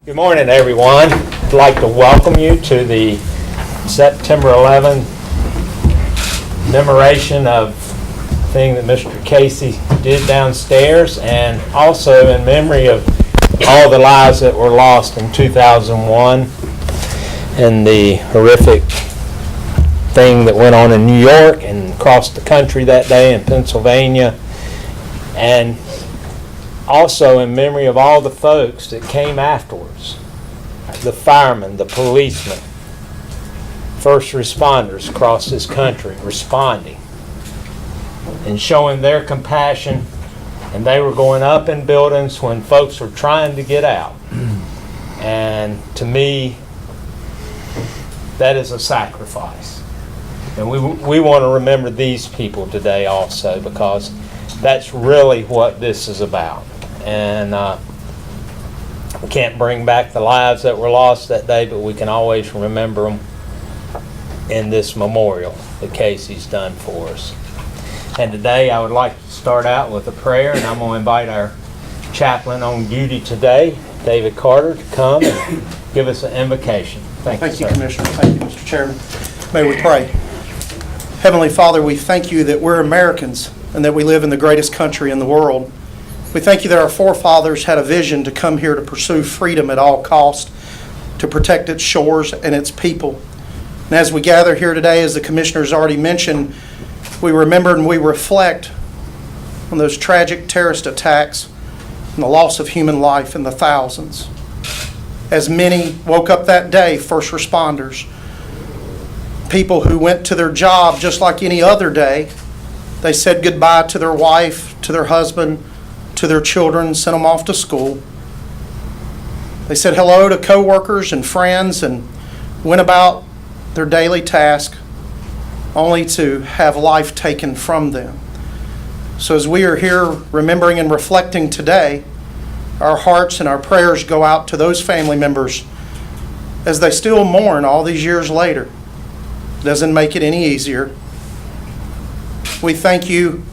Good morning, everyone. I'd like to welcome you to the September 11th commemoration of the thing that Mr. Casey did downstairs, and also in memory of all the lives that were lost in 2001 and the horrific thing that went on in New York and across the country that day in Pennsylvania, and also in memory of all the folks that came afterwards, the firemen, the policemen, first responders across this country responding and showing their compassion, and they were going up in buildings when folks were trying to get out. And to me, that is a sacrifice. And we want to remember these people today also, because that's really what this is about. And we can't bring back the lives that were lost that day, but we can always remember them in this memorial that Casey's done for us. And today I would like to start out with a prayer, and I'm going to invite our chaplain on duty today, David Carter, to come and give us an invocation. Thank you, Thank you, Commissioner. Thank you, Mr. Chairman. May we pray. Heavenly Father, we thank you that we're Americans and that we live in the greatest country in the world. We thank you that our forefathers had a vision to come here to pursue freedom at all cost, to protect its shores and its people. And as we gather here today, as the Commissioner's already mentioned, we remember and we reflect on those tragic terrorist attacks and the loss of human life in the thousands. As many woke up that day, first responders, people who went to their job just like any other day. They said goodbye to their wife, to their husband, to their children, sent them off to school. They said hello to coworkers and friends and went about their daily task, only to have life taken from them. So as we are here remembering and reflecting today, our hearts and our prayers go out to those family members as they still mourn all these years later. Doesn't make it any easier. We thank you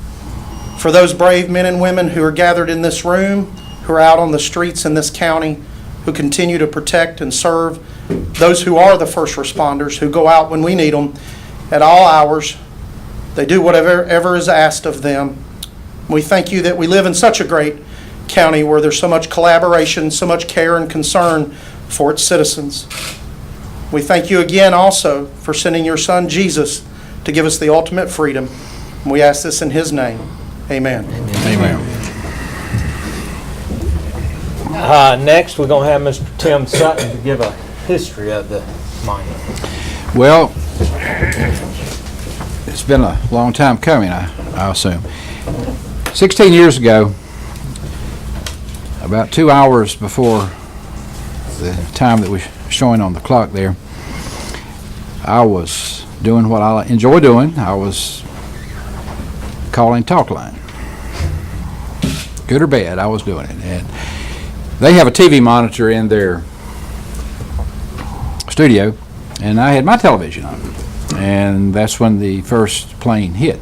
for those brave men and women who are gathered in this room, who are out on the streets in this county, who continue to protect and serve those who are the first responders, who go out when we need them at all hours. They do whatever is asked of them. We thank you that we live in such a great county where there's so much collaboration, so much care and concern for its citizens. We thank you again also for sending your Son, Jesus, to give us the ultimate freedom. And we ask this in His name. Amen. Amen. Next, we're going to have Mr. Tim Sutton to give a history of the monument. Well, it's been a long time coming, I assume. 16 years ago, about 2 hours before the time that was showing on the clock there, I was doing what I enjoy doing. I was calling talk line. Good or bad, I was doing it. And they have a TV monitor in their studio, and I had my television on. And that's when the first plane hit.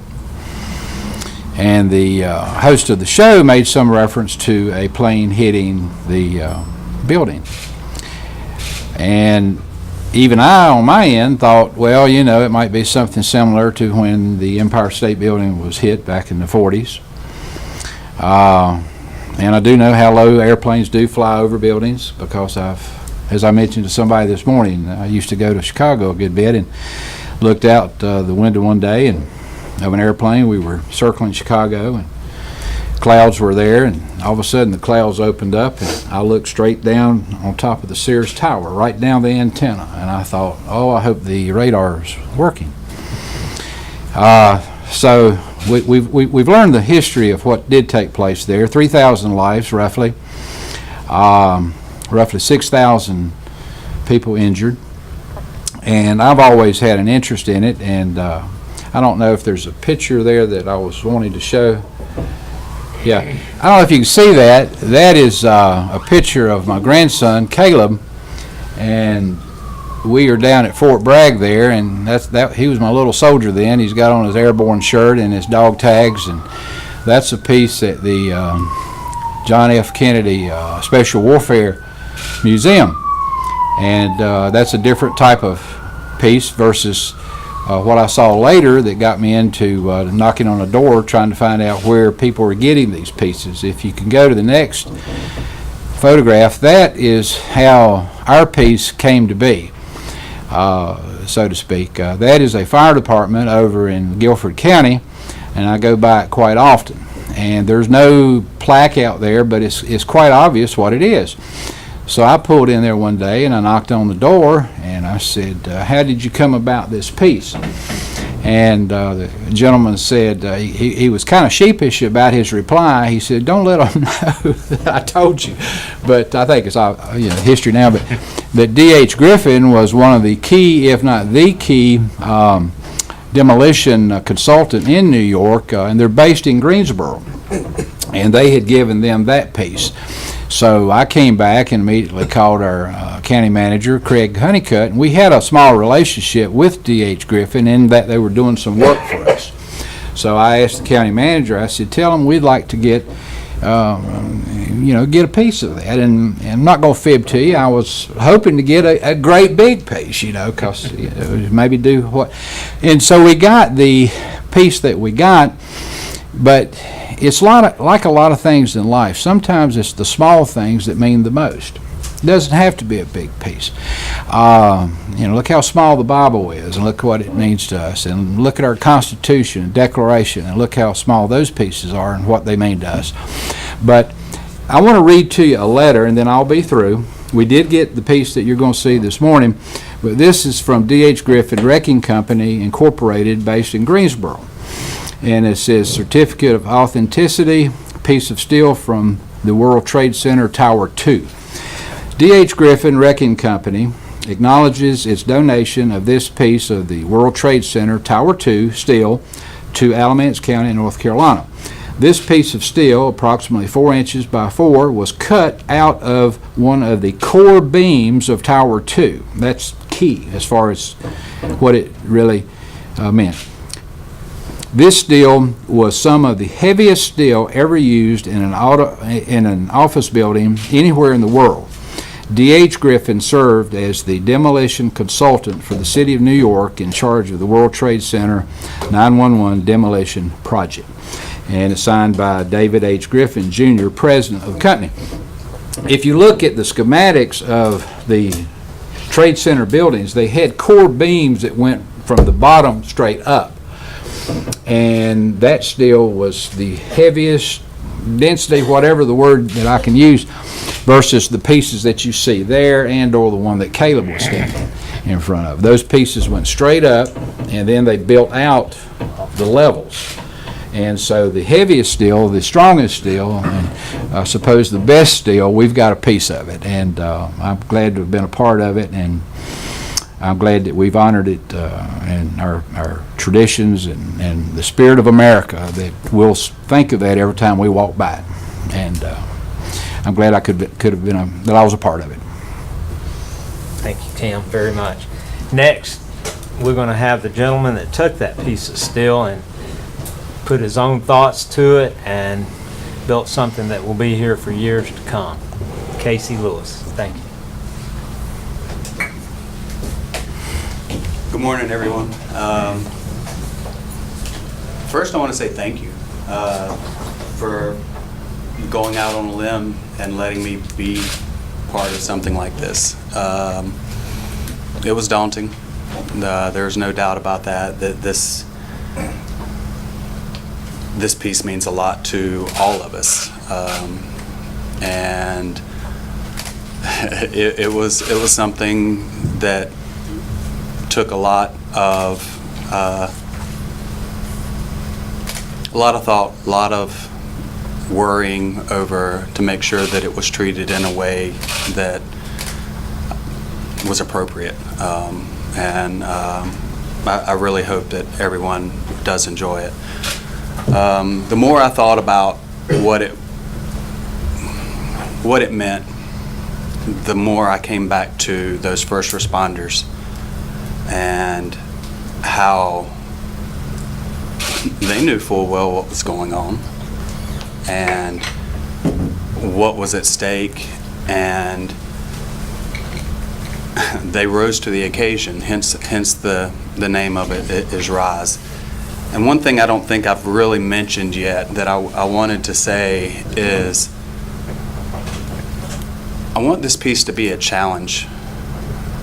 And the host of the show made some reference to a plane hitting the building. And even I, on my end, thought, well, you know, it might be something similar to when the Empire State Building was hit back in the 40s. And I do know how low airplanes do fly over buildings, because as I mentioned to somebody this morning, I used to go to Chicago a good bit and looked out the window one day and of an airplane. We were circling Chicago and clouds were there, and all of a sudden the clouds opened up and I looked straight down on top of the Sears Tower, right down the antenna, and I thought, oh, I hope the radar's working. So we've learned the history of what did take place there. 3,000 lives, roughly. Roughly 6,000 people injured. And I've always had an interest in it, and I don't know if there's a picture there that I was wanting to show. Yeah, I don't know if you can see that. That is a picture of my grandson, Caleb, and we are down at Fort Bragg there, and he was my little soldier then. He's got on his airborne shirt and his dog tags, and that's a piece that the John F. Kennedy Special Warfare museum. And that's a different type of piece versus what I saw later that got me into knocking on a door trying to find out where people are getting these pieces. If you can go to the next photograph, that is how our piece came to be, so to speak. That is a fire department over in Guilford County, and I go by it quite often. And there's no plaque out there, but it's quite obvious what it is. So I pulled in there one day and I knocked on the door and I said, how did you come about this piece? And the gentleman said, he was kind of sheepish about his reply. He said, don't let them know that I told you. But I think it's all history now. But that D.H. Griffin was one of the key, if not the key, demolition consultant in New York, and they're based in Greensboro. And they had given them that piece. So I came back and immediately called our county manager, Craig Honeycutt, and we had a small relationship with D.H. Griffin in that they were doing some work for us. So I asked the county manager, I said, tell them we'd like to get, get a piece of that. And I'm not going to fib to you, I was hoping to get a great big piece, because maybe do what. And so we got the piece that we got, but it's like a lot of things in life. Sometimes it's the small things that mean the most. It doesn't have to be a big piece. Look how small the Bible is, and look what it means to us. And look at our Constitution and Declaration, and look how small those pieces are and what they mean to us. But I want to read to you a letter, and then I'll be through. We did get the piece that you're going to see this morning, but this is from D.H. Griffin Wrecking Company, Incorporated, based in Greensboro. And it says, Certificate of Authenticity, piece of steel from the World Trade Center Tower 2. D.H. Griffin Wrecking Company acknowledges its donation of this piece of the World Trade Center Tower 2 steel to Alamance County, North Carolina. This piece of steel, approximately 4 inches by 4, was cut out of one of the core beams of Tower 2. That's key as far as what it really meant. This steel was some of the heaviest steel ever used in an office building anywhere in the world. D.H. Griffin served as the demolition consultant for the City of New York in charge of the World Trade Center 911 demolition project. And it's signed by David H. Griffin, Jr., president of the company. If you look at the schematics of the Trade Center buildings, they had core beams that went from the bottom straight up. And that steel was the heaviest density, whatever the word that I can use, versus the pieces that you see there and or the one that Caleb was standing in front of. Those pieces went straight up, and then they built out the levels. And so the heaviest steel, the strongest steel, and I suppose the best steel, we've got a piece of it. And I'm glad to have been a part of it, and I'm glad that we've honored it and our traditions and the spirit of America, that we'll think of that every time we walk by it. And I'm glad I could have been that I was a part of it. Thank you, Tim, very much. Next, we're going to have the gentleman that took that piece of steel and put his own thoughts to it and built something that will be here for years to come. Casey Lewis, thank you. Good morning, everyone. First, I want to say thank you for going out on a limb and letting me be part of something like this. It was daunting. There's no doubt about that. That this piece means a lot to all of us, and it was something that took a lot of thought, a lot of worrying over to make sure that it was treated in a way that was appropriate, and I really hope that everyone does enjoy it. The more I thought about what it meant, the more I came back to those first responders and how they knew full well what was going on and what was at stake, and they rose to the occasion, hence the name of it is Rise. And one thing I don't think I've really mentioned yet that I wanted to say is I want this piece to be a challenge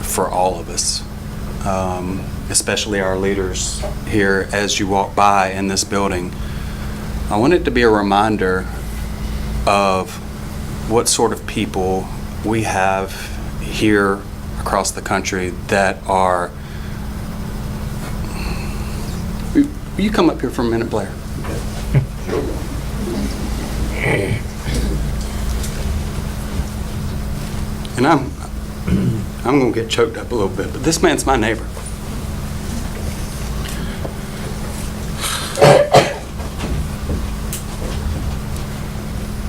for all of us, especially our leaders here as you walk by in this building. I want it to be a reminder of what sort of people we have here across the country that are... Will you come up here for a minute, Blair? And I'm going to get choked up a little bit, but this man's my neighbor.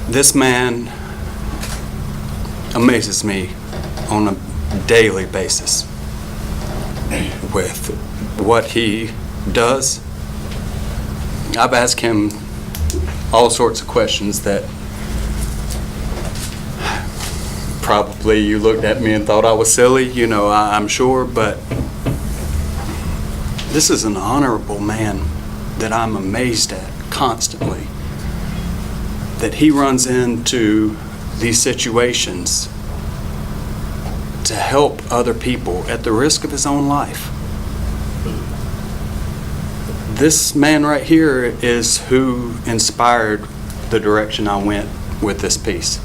This man amazes me on a daily basis with what he does. I've asked him all sorts of questions that probably you looked at me and thought I was silly, I'm sure, but this is an honorable man that I'm amazed at constantly, that he runs into these situations to help other people at the risk of his own life. This man right here is who inspired the direction I went with this piece.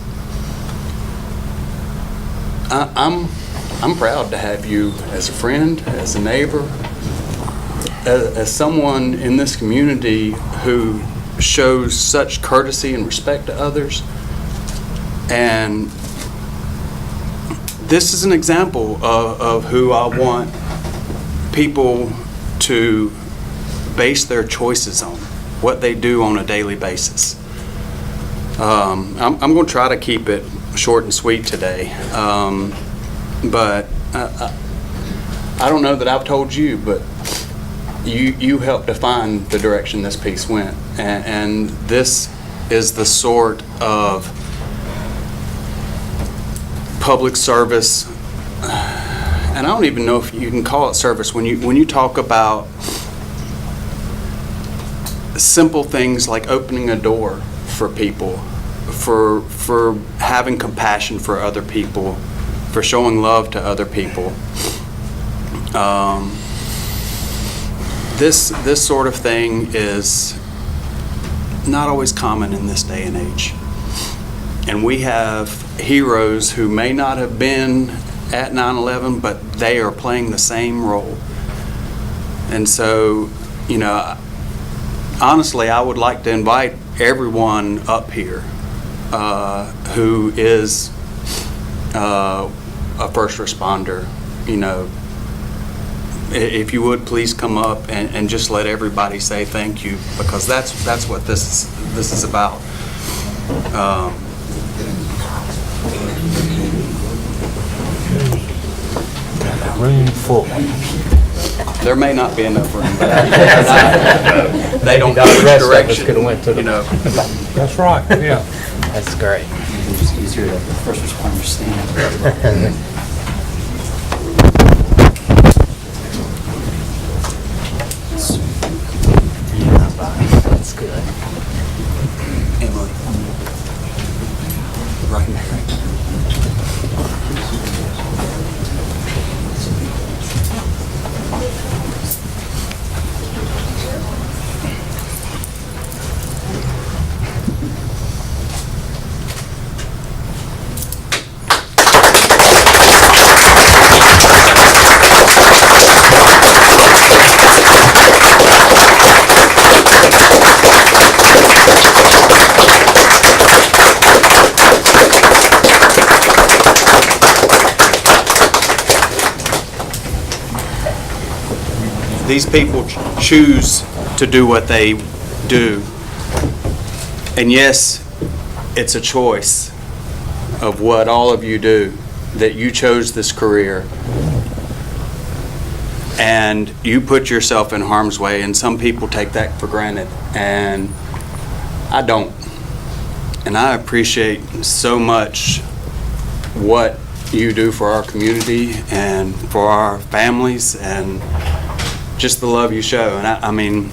I'm proud to have you as a friend, as a neighbor, as someone in this community who shows such courtesy and respect to others. And this is an example of who I want people to base their choices on, what they do on a daily basis. I'm going to try to keep it short and sweet today, but I don't know that I've told you, but you helped define the direction this piece went, and this is the sort of public service, and I don't even know if you can call it service when you talk about simple things like opening a door for people, for having compassion for other people, for showing love to other people. This sort of thing is not always common in this day and age. And we have heroes who may not have been at 9/11, but they are playing the same role. And so, honestly, I would like to invite everyone up here who is a first responder. If you would please come up and just let everybody say thank you, because that's what this is about. Room full. There may not be enough room, but they don't The know which rest of us direction, could've went to the- That's right, yeah. That's great. It's easier to have the first responders stand. That's good. Emily. Right there. These people choose to do what they do. And yes, it's a choice of what all of you do, that you chose this career. And you put yourself in harm's way, and some people take that for granted, and I don't. And I appreciate so much what you do for our community and for our families and just the love you show. And I mean,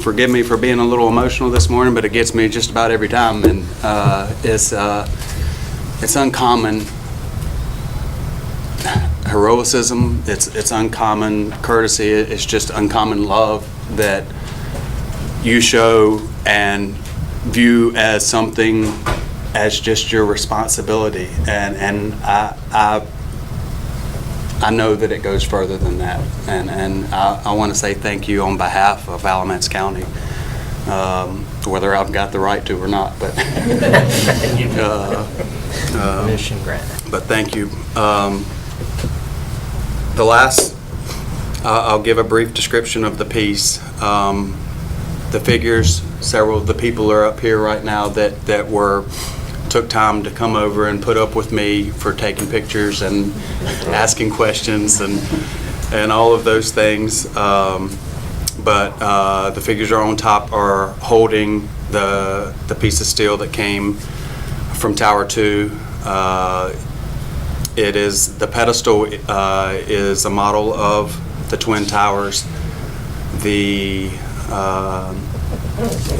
forgive me for being a little emotional this morning, but it gets me just about every time. And it's uncommon heroism, it's uncommon courtesy, it's just uncommon love that you show and view as something as just your responsibility. And I know that it goes further than that. And I want to say thank you on behalf of Alamance County, whether I've got the right to or not, but Mission granted. but thank you. The last, I'll give a brief description of the piece. The figures, several of the people are up here right now that took time to come over and put up with me for taking pictures and asking questions and all of those things. But the figures are on top are holding the piece of steel that came from Tower 2. It is, the pedestal is a model of the Twin Towers.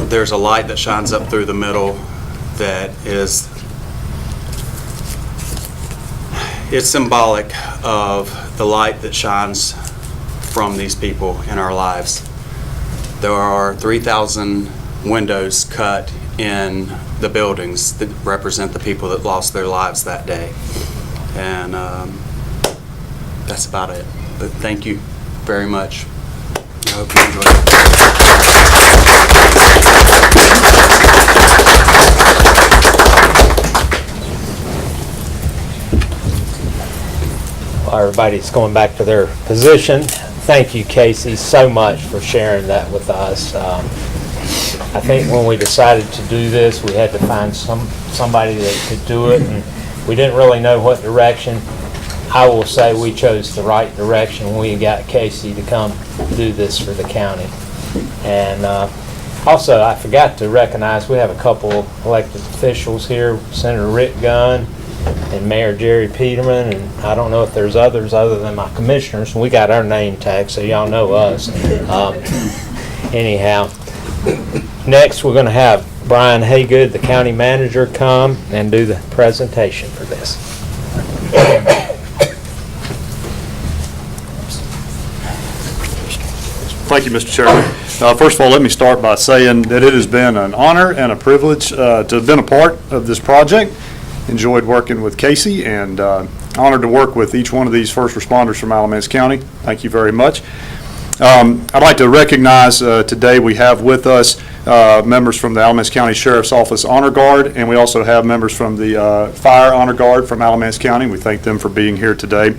There's a light that shines up through the middle that is, it's symbolic of the light that shines from these people in our lives. There are 3,000 windows cut in the buildings that represent the people that lost their lives that day. And that's about it. But thank you very much. I hope you enjoy it. While everybody's going back to their position, thank you, Casey, so much for sharing that with us. I think when we decided to do this, we had to find somebody that could do it, and we didn't really know what direction. I will say we chose the right direction when we got Casey to come do this for the county. And also, I forgot to recognize, we have a couple elected officials here, Senator Rick Gunn and Mayor Jerry Peterman, and I don't know if there's others other than my commissioners. We got our name tag, so y'all know us. Anyhow, next we're going to have Brian Haygood, the county manager, come and do the presentation for this. Thank you, Mr. Chairman. First of all, let me start by saying that it has been an honor and a privilege to have been a part of this project. Enjoyed working with Casey, and honored to work with each one of these first responders from Alamance County. Thank you very much. I'd like to recognize today we have with us members from the Alamance County Sheriff's Office Honor Guard, and we also have members from the Fire Honor Guard from Alamance County. We thank them for being here today.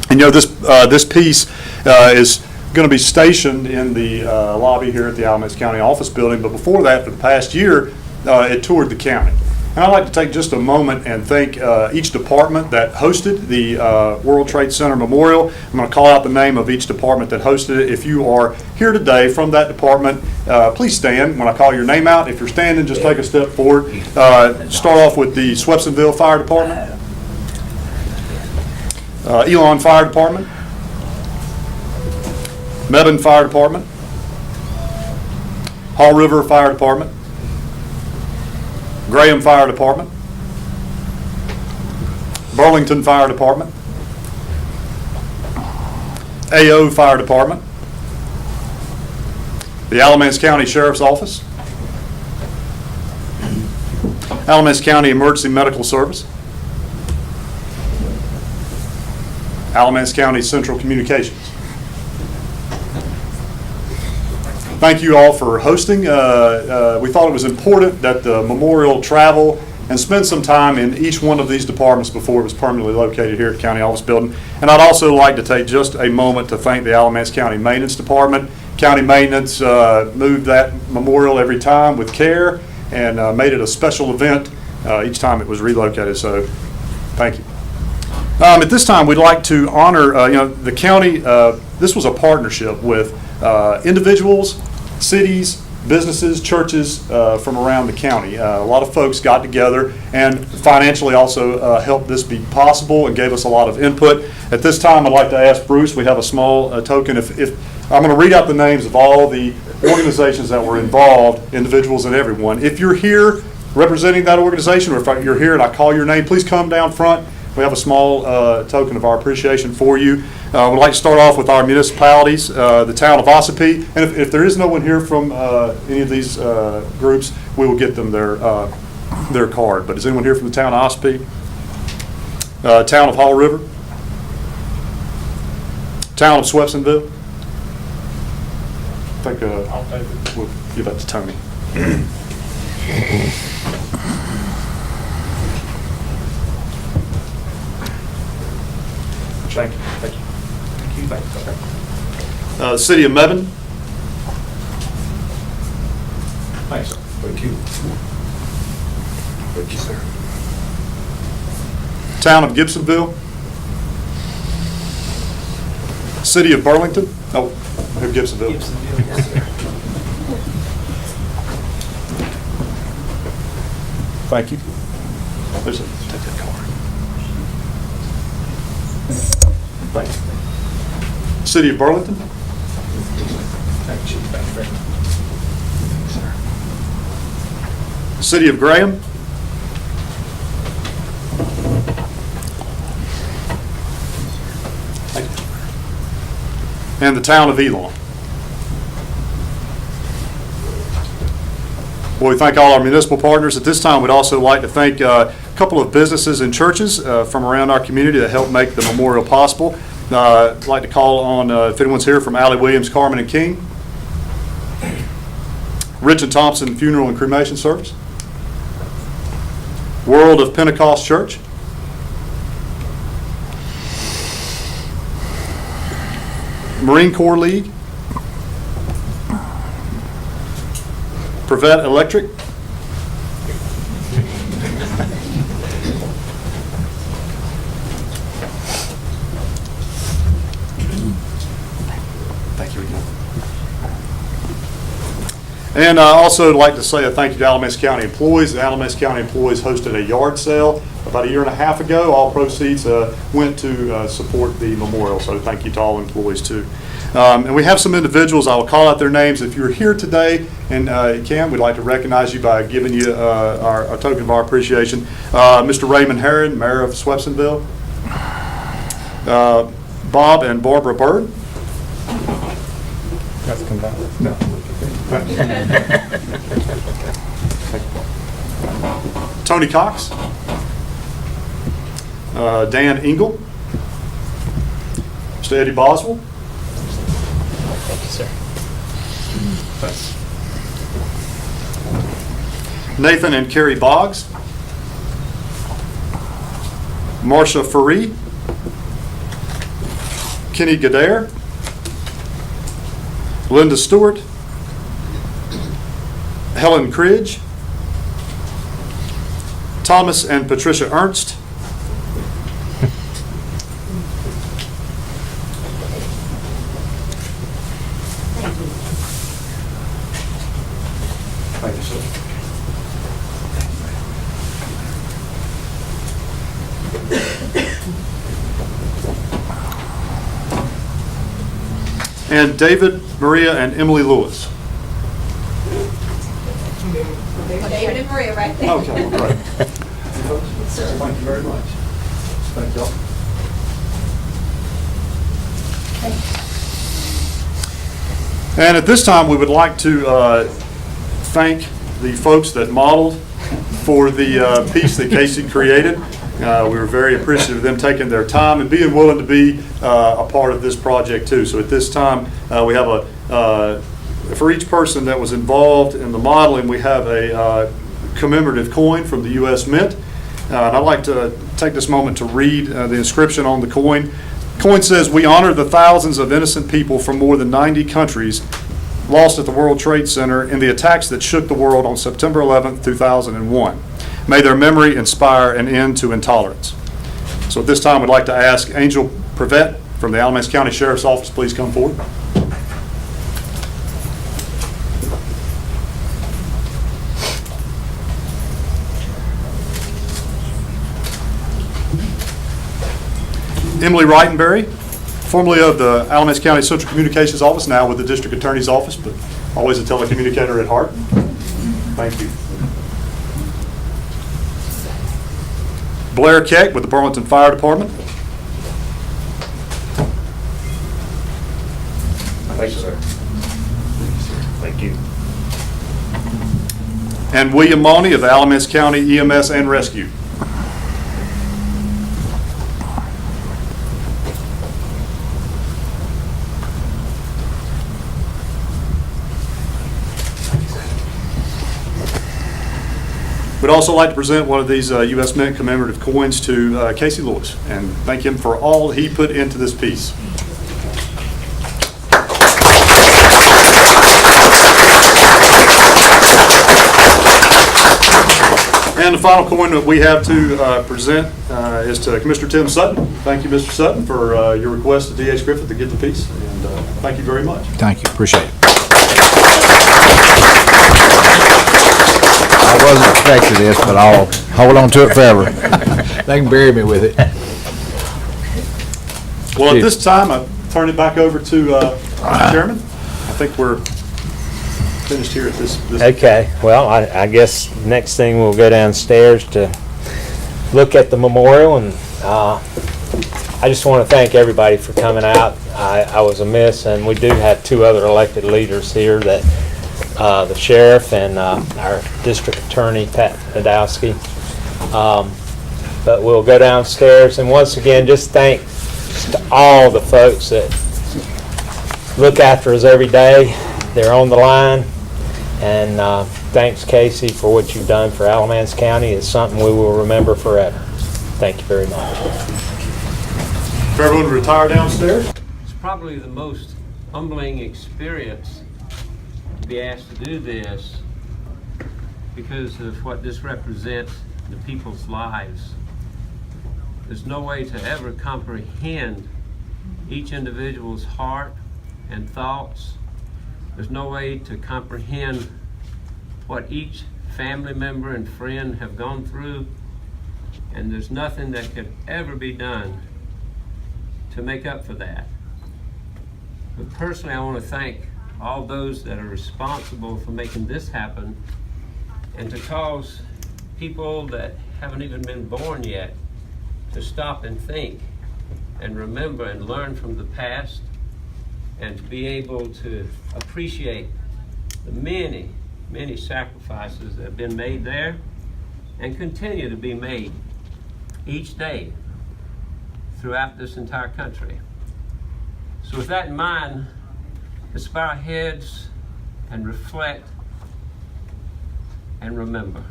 And this piece is going to be stationed in the lobby here at the Alamance County Office Building, but before that, for the past year, it toured the county. And I'd like to take just a moment and thank each department that hosted the World Trade Center Memorial. I'm going to call out the name of each department that hosted it. If you are here today from that department, please stand when I call your name out. If you're standing, just take a step forward. Start off with the Swepsonville Fire Department, Elon Fire Department, Mebane Fire Department, Haw River Fire Department, Graham Fire Department, Burlington Fire Department, AO Fire Department, the Alamance County Sheriff's Office, Alamance County Emergency Medical Service, Alamance County Central Communications. Thank you all for hosting. We thought it was important that the memorial travel and spend some time in each one of these departments before it was permanently located here at the County Office Building. And I'd also like to take just a moment to thank the Alamance County Maintenance Department. County Maintenance moved that memorial every time with care and made it a special event each time it was relocated, so thank you. At this time, we'd like to honor, the county. This was a partnership with individuals, cities, businesses, churches from around the county. A lot of folks got together and financially also helped this be possible and gave us a lot of input. At this time, I'd like to ask Bruce, we have a small token. If I'm going to read out the names of all the organizations that were involved, individuals and everyone. If you're here representing that organization, or if you're here and I call your name, please come down front. We have a small token of our appreciation for you. We'd like to start off with our municipalities, the town of Ossipee. And if there is no one here from any of these groups, we will get them their card. But is anyone here from the town of Ossipee? Town of Hall River? Town of Swepsonville? I think we'll give that to Tony. Thank you. Thank you. Thank you. The City of Mebane. Thanks. Thank you. Thank you, sir. Town of Gibsonville. City of Burlington. Oh, Gibsonville. Gibsonville, yes, sir. Thank you. There's take that card. Thank you. City of Burlington. City of Graham. And the town of Elon. Well, we thank all our municipal partners. At this time, we'd also like to thank a couple of businesses and churches from around our community that helped make the memorial possible. I'd like to call on, if anyone's here, from Allie Williams, Carmen and King. Rich and Thompson Funeral and Cremation Service. World of Pentecost Church. Marine Corps League. Prevent Electric. Thank you again. And I also would like to say a thank you to Alamance County employees. The Alamance County employees hosted a yard sale about a year and a half ago. All proceeds went to support the memorial, so thank you to all employees too. And we have some individuals, I will call out their names. If you're here today and we'd like to recognize you by giving you a token of our appreciation. Mr. Raymond Herron, Mayor of Swepsonville. Bob and Barbara Bird. No. Tony Cox. Dan Engel. Mr. Eddie Boswell. Thank you, sir. Nathan and Carrie Boggs. Marcia Faree. Kenny Gadare. Linda Stewart. Helen Cridge. Thomas and Patricia Ernst. Thank you, sir. And David, Maria, and Emily Lewis. David and Maria right there. Okay, well, great. Thank you very much. Thank y'all. And at this time, we would like to thank the folks that modeled for the piece that Casey created. We were very appreciative of them taking their time and being willing to be a part of this project too. So at this time, we have for each person that was involved in the modeling, we have a commemorative coin from the U.S. Mint. And I'd like to take this moment to read the inscription on the coin. The coin says, "We honor the thousands of innocent people from more than 90 countries lost at the World Trade Center in the attacks that shook the world on September 11th, 2001. May their memory inspire an end to intolerance." So at this time, we'd like to ask Angel Prevet from the Alamance County Sheriff's Office, please come forward. Emily Reitenberry, formerly of the Alamance County Central Communications Office, now with the District Attorney's Office, but always a telecommunicator at heart. Thank you. Blair Keck with the Burlington Fire Department. Thank you, sir. Thank you. And William Mauney of the Alamance County EMS and Rescue. We'd also like to present one of these U.S. Mint commemorative coins to Casey Lewis and thank him for all he put into this piece. And the final coin that we have to present is to Commissioner Tim Sutton. Thank you, Mr. Sutton, for your request to D.H. Griffith to get the piece, and thank you very much. Thank you, appreciate it. I wasn't expecting this, but I'll hold on to it forever. They can bury me with it. Well, at this time, I turn it back over to Mr. Chairman. I think we're finished here at this. Okay, well, I guess next thing we'll go downstairs to look at the memorial, and I just want to thank everybody for coming out. I was amiss, and we do have two other elected leaders here, that the sheriff and our district attorney, Pat Nadowski. But we'll go downstairs, and once again, just thanks to all the folks that look after us every day. They're on the line. And thanks, Casey, for what you've done for Alamance County. It's something we will remember forever. Thank you very much. For everyone to retire downstairs. It's probably the most humbling experience to be asked to do this because of what this represents in the people's lives. There's no way to ever comprehend each individual's heart and thoughts. There's no way to comprehend what each family member and friend have gone through, and there's nothing that could ever be done to make up for that. But personally, I want to thank all those that are responsible for making this happen, and to cause people that haven't even been born yet to stop and think and remember and learn from the past, and to be able to appreciate the many, many sacrifices that have been made there and continue to be made each day throughout this entire country. So with that in mind, let's bow our heads and reflect and remember.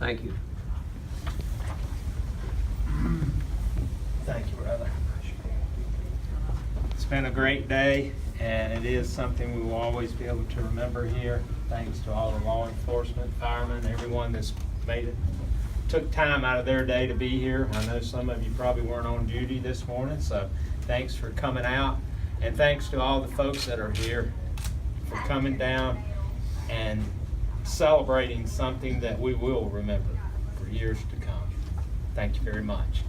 Thank you. Thank you, brother. It's been a great day, and it is something we will always be able to remember here. Thanks to all the law enforcement, firemen, everyone that's made it, took time out of their day to be here. I know some of you probably weren't on duty this morning, so thanks for coming out. And thanks to all the folks that are here for coming down and celebrating something that we will remember for years to come. Thank you very much.